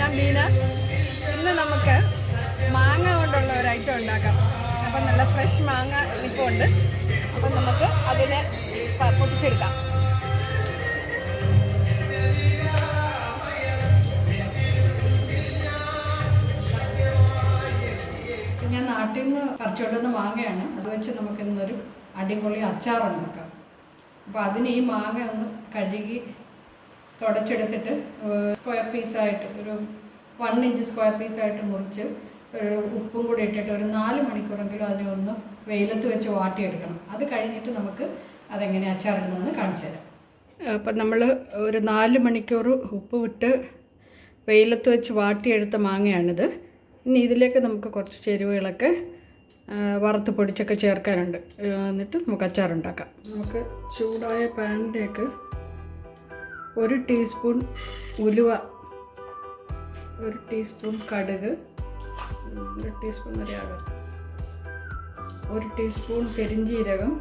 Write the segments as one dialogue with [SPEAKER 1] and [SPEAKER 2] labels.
[SPEAKER 1] ഞാൻ ബീന. ഇന്ന് നമുക്ക് മാങ്ങ കൊണ്ടുള്ള ഒരു ഐറ്റം ഉണ്ടാക്കാം. അപ്പം നല്ല ഫ്രഷ് മാങ്ങ ഇരിപ്പുണ്ട്. അപ്പം നമുക്ക് അതിനെ പൊട്ടിച്ചെടുക്കാം. ഞാൻ നാട്ടിൽ നിന്ന് പറിച്ചുകൊണ്ടുവന്ന മാങ്ങയാണ്. അത് വെച്ച് നമുക്ക് ഇന്നൊരു അടിപൊളി അച്ചാറുണ്ടാക്കാം. അപ്പോൾ അതിന് ഈ മാങ്ങ ഒന്ന് കഴുകി തുടച്ചെടുത്തിട്ട് സ്ക്വയർ പീസായിട്ട് ഒരു 1 ഇഞ്ച് സ്ക്വയർ പീസായിട്ട് മുറിച്ച് ഒരു ഉപ്പും കൂടി ഇട്ടിട്ട് ഒരു 4 മണിക്കൂറെങ്കിലും അതിനെ ഒന്ന് വെയിലത്ത് വെച്ച് വാട്ടിയെടുക്കണം. അത് കഴിഞ്ഞിട്ട് നമുക്ക് അതെങ്ങനെ അച്ചാറിടുന്നതെന്ന് കാണിച്ചു തരാം. അപ്പം നമ്മൾ ഒരു 4 മണിക്കൂർ ഉപ്പ് വിട്ട് വെയിലത്ത് വെച്ച് വാട്ടിയെടുത്ത മാങ്ങയാണിത്. ഇനി ഇതിലേക്ക് നമുക്ക് കുറച്ച് ചേരുവകളൊക്കെ വറുത്ത് പൊടിച്ചൊക്കെ ചേർക്കാനുണ്ട്. എന്നിട്ട് നമുക്ക് അച്ചാറുണ്ടാക്കാം. നമുക്ക് ചൂടായ പാനിലേക്ക് 1 ടീസ്പൂൺ ഉലുവ, 1 ടീസ്പൂൺ കടുക്, 1 ടീസ്പൂൺ വരെയാകും, 1 ടീസ്പൂൺ പെരിഞ്ജീരകം,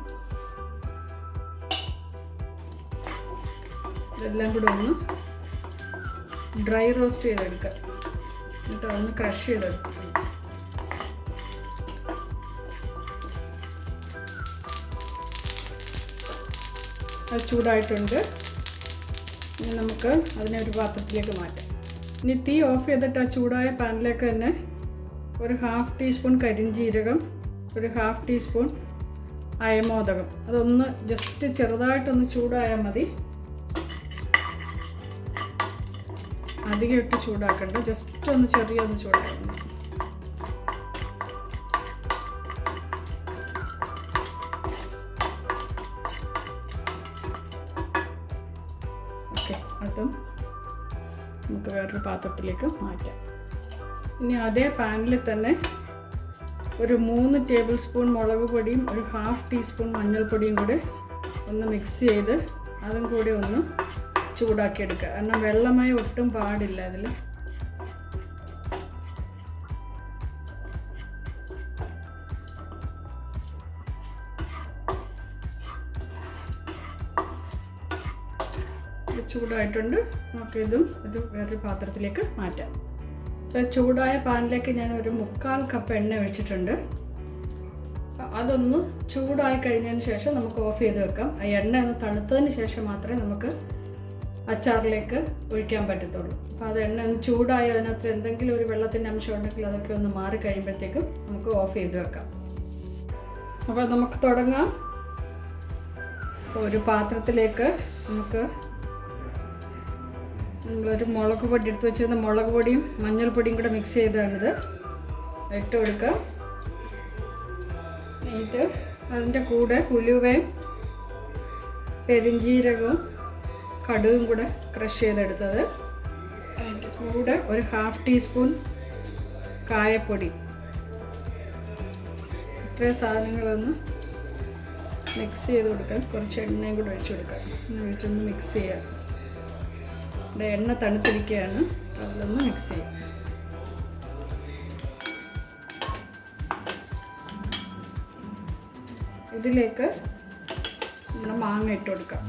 [SPEAKER 1] ഇതെല്ലാം കൂടെ ഒന്ന് ഡ്രൈ റോസ്റ്റ് ചെയ്തെടുക്കുക. എന്നിട്ട് ഒന്ന് ക്രഷ് ചെയ്തെടുക്കുക. അത് ചൂടായിട്ടുണ്ട്. ഇനി നമുക്ക് അതിനെ ഒരു പാത്രത്തിലേക്ക് മാറ്റാം. ഇനി തീ ഓഫ് ചെയ്തിട്ട് ആ ചൂടായ പാനിലേക്ക് തന്നെ ഒരു 1/2 ടീസ്പൂൺ കരിഞ്ജീരകം, ഒരു 1/2 ടീസ്പൂൺ അയമോദകം, അതൊന്ന് ജസ്റ്റ് ചെറുതായിട്ടൊന്ന് ചൂടായാൽ മതി. അധികം ഇട്ട് ചൂടാക്കണ്ട, ജസ്റ്റ് ഒന്ന് ചെറിയൊന്ന് ചൂടായാൽ മതി. ഓക്കെ, അതും നമുക്ക് വേറൊരു പാത്രത്തിലേക്ക് മാറ്റാം. ഇനി അതേ പാനിൽ തന്നെ ഒരു 3 ടേബിൾ സ്പൂൺ മുളക് പൊടിയും ഒരു 1/2 ടീസ്പൂൺ മഞ്ഞൾപ്പൊടിയും കൂടി ഒന്ന് മിക്സ് ചെയ്ത് അതും കൂടി ഒന്ന് ചൂടാക്കി എടുക്കുക. കാരണം വെള്ളമായി ഒട്ടും പാടില്ല അതിൽ. ചൂടായിട്ടുണ്ട്. നമുക്കിതും ഒരു വേറൊരു പാത്രത്തിലേക്ക് മാറ്റാം. ചൂടായ പാനിലേക്ക് ഞാൻ ഒരു 3/4 കപ്പ് എണ്ണ ഒഴിച്ചിട്ടുണ്ട്. അതൊന്ന് ചൂടായി കഴിഞ്ഞതിന് ശേഷം നമുക്ക് ഓഫ് ചെയ്ത് വെക്കാം. ആ എണ്ണ ഒന്ന് തണുത്തതിന് ശേഷം മാത്രമേ നമുക്ക് അച്ചാറിലേക്ക് ഒഴിക്കാൻ പറ്റത്തുള്ളൂ. അപ്പോൾ അത് എണ്ണ ഒന്ന് ചൂടായി അതിനകത്ത് എന്തെങ്കിലും ഒരു വെള്ളത്തിൻ്റെ അംശം ഉണ്ടെങ്കിൽ അതൊക്കെ ഒന്ന് മാറി കഴിയുമ്പോഴത്തേക്കും നമുക്ക് ഓഫ് ചെയ്ത് വെക്കാം. അപ്പോൾ നമുക്ക് തുടങ്ങാം. ഒരു പാത്രത്തിലേക്ക് നമുക്ക് നമ്മളൊരു മുളക് പൊടി എടുത്ത് വെച്ചിരുന്ന മുളക് പൊടിയും മഞ്ഞൾപ്പൊടിയും കൂടെ മിക്സ് ചെയ്താണിത് ഇട്ട് കൊടുക്കുക. ഇത് അതിൻ്റെ കൂടെ ഉലുവയും പെരിഞ്ജീരകവും കടുകും കൂടെ ക്രഷ് ചെയ്തെടുത്തത്, അതിൻ്റെ കൂടെ ഒരു 1/2 ടീസ്പൂൺ കായപ്പൊടി, ഇത്രയും സാധനങ്ങളൊന്ന് മിക്സ് ചെയ്ത് കൊടുക്കാൻ കുറച്ച് എണ്ണയും കൂടെ ഒഴിച്ച് കൊടുക്കാം. ഒഴിച്ചൊന്ന് മിക്സ് ചെയ്യാം. എണ്ണ തണുത്തിരിക്കുകയാണ്, അതിലൊന്ന് മിക്സ് ചെയ്യാം. ഇതിലേക്ക് നമ്മൾ മാങ്ങ ഇട്ട് കൊടുക്കാം.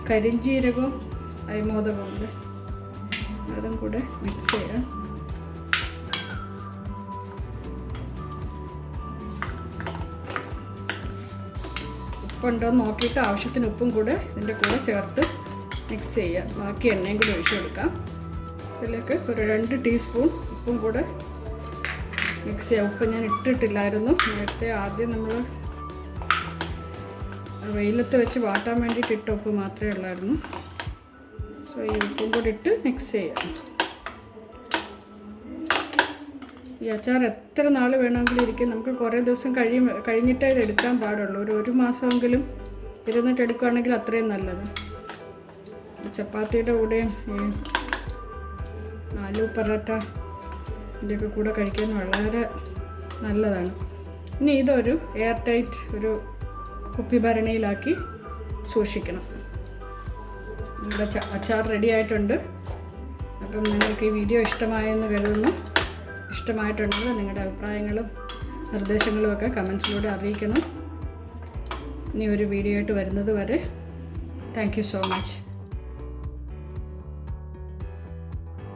[SPEAKER 1] കരിഞ്ജീരകവും അയമോദകവും ഉണ്ട്, അതും കൂടെ മിക്സ് ചെയ്യാം. ഉപ്പുണ്ടോ എന്ന് നോക്കിയിട്ട് ആവശ്യത്തിന് ഉപ്പും കൂടെ ഇതിൻ്റെ കൂടെ ചേർത്ത് മിക്സ് ചെയ്യാം. ബാക്കി എണ്ണയും കൂടെ ഒഴിച്ച് കൊടുക്കാം. ഇതിലേക്ക് ഒരു 2 ടീസ്പൂൺ ഉപ്പും കൂടെ മിക്സ് ചെയ്യാം. ഉപ്പ് ഞാൻ ഇട്ടിട്ടില്ലായിരുന്നു നേരത്തെ. ആദ്യം നമ്മൾ വെയിലത്ത് വെച്ച് വാട്ടാൻ വേണ്ടിയിട്ട് ഇട്ട ഉപ്പ് മാത്രമേ ഉള്ളായിരുന്നു. സോ ഈ ഉപ്പും കൂടി ഇട്ട് മിക്സ് ചെയ്യാം. ഈ അച്ചാർ എത്ര നാൾ വേണമെങ്കിലും ഇരിക്കും. നമുക്ക് കുറേ ദിവസം കഴിഞ്ഞിട്ടേ ഇത് എടുക്കാൻ പാടുള്ളൂ. ഒരു മാസമെങ്കിലും ഇരുന്നിട്ട് എടുക്കുകയാണെങ്കിൽ അത്രയും നല്ലത്. ചപ്പാത്തിയുടെ കൂടെയും ഈ ആലു പറാട്ട ഇതിൻ്റെയൊക്കെ കൂടെ കഴിക്കാൻ വളരെ നല്ലതാണ്. ഇനി ഇതൊരു എയർ ടൈറ്റ് ഒരു കുപ്പി ഭരണിയിലാക്കി സൂക്ഷിക്കണം. നമ്മുടെ അച്ചാർ റെഡി ആയിട്ടുണ്ട്. അപ്പം നിങ്ങൾക്ക് ഈ വീഡിയോ ഇഷ്ടമായെന്ന് കരുതുന്നു. ഇഷ്ടമായിട്ടുണ്ടെങ്കിൽ നിങ്ങളുടെ അഭിപ്രായങ്ങളും നിർദ്ദേശങ്ങളും ഒക്കെ കമൻസിലൂടെ അറിയിക്കണം. ഇനി ഒരു വീഡിയോ ആയിട്ട് വരുന്നത് വരെ താങ്ക് യു സോ മച്ച്.